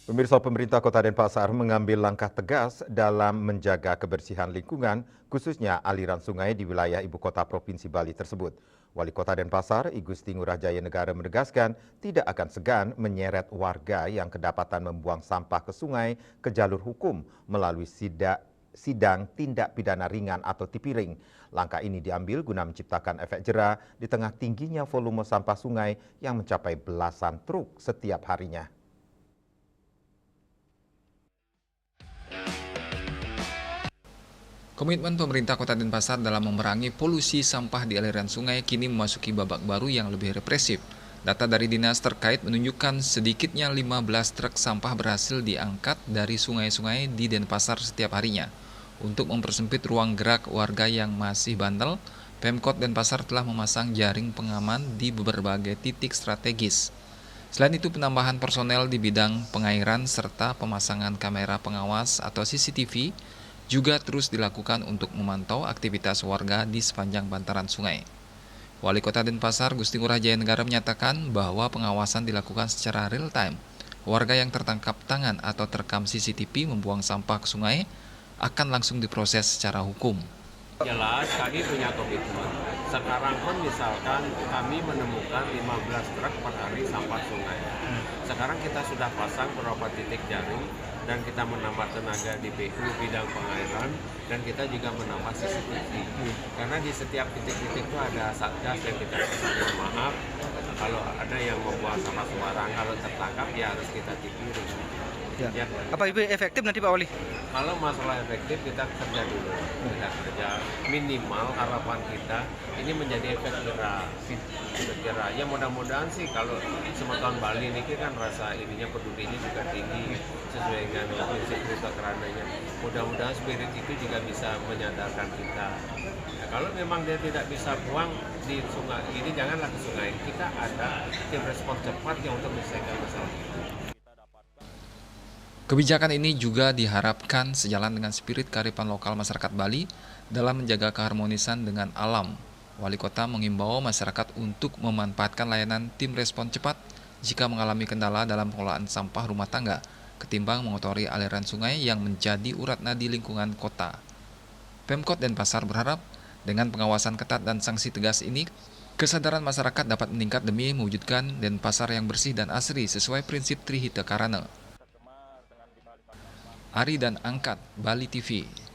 Pemirsa, pemerintah Kota Denpasar mengambil langkah tegas dalam menjaga kebersihan lingkungan, khususnya aliran sungai di wilayah ibu kota Provinsi Bali tersebut. Wali Kota Denpasar, I Gusti Ngurah Jaya Negara menegaskan tidak akan segan menyeret warga yang kedapatan membuang sampah ke sungai ke jalur hukum melalui sidang tindak pidana ringan atau tipiring. Langkah ini diambil guna menciptakan efek jera di tengah tingginya volume sampah sungai yang mencapai belasan truk setiap harinya. Komitmen pemerintah Kota Denpasar dalam memerangi polusi sampah di aliran sungai kini memasuki babak baru yang lebih represif. Data dari dinas terkait menunjukkan sedikitnya 15 truk sampah berhasil diangkat dari sungai-sungai di Denpasar setiap harinya. Untuk mempersempit ruang gerak warga yang masih bandel, Pemkot Denpasar telah memasang jaring pengaman di berbagai titik strategis. Selain itu, penambahan personel di bidang pengairan serta pemasangan kamera pengawas atau CCTV juga terus dilakukan untuk memantau aktivitas warga di sepanjang bantaran sungai. Wali Kota Denpasar, Gusti Ngurah Jaya Negara menyatakan bahwa pengawasan dilakukan secara real time. Warga yang tertangkap tangan atau terekam CCTV membuang sampah ke sungai akan langsung diproses secara hukum. Jelas kami punya komitmen. Sekarang pun misalkan kami menemukan 15 truk per hari sampah sungai. Sekarang kita sudah pasang beberapa titik jaring dan kita menambah tenaga di PU bidang pengairan dan kita juga menambah CCTV. Karena di setiap titik-titik itu ada satgas yang kita mohon maaf kalau ada yang membuang sampah sembarang, kalau tertangkap ya harus kita tipirin. Ya. Ya. Apa itu efektif nanti Pak Wali? Kalau masalah efektif kita kerja dulu, kita kerja minimal harapan kita ini menjadi efek jera. Ya mudah-mudahan sih kalau tahun Bali ini kan rasa ininya pedulinya juga tinggi sesuai dengan prinsip Ruta Kerananya. Mudah-mudahan spirit itu juga bisa menyadarkan kita. Ya, kalau memang dia tidak bisa buang di sungai ini janganlah ke sungai. Kita ada tim respons cepat yang untuk menyelesaikan masalah itu. Kebijakan ini juga diharapkan sejalan dengan spirit kearifan lokal masyarakat Bali dalam menjaga keharmonisan dengan alam. Wali Kota mengimbau masyarakat untuk memanfaatkan layanan tim respon cepat jika mengalami kendala dalam pengelolaan sampah rumah tangga, ketimbang mengotori aliran sungai yang menjadi urat nadi lingkungan kota. Pemkot Denpasar berharap dengan pengawasan ketat dan sanksi tegas ini, kesadaran masyarakat dapat meningkat demi mewujudkan Denpasar yang bersih dan asri sesuai prinsip Trihita Karana. Ari dan Angkat, Bali TV.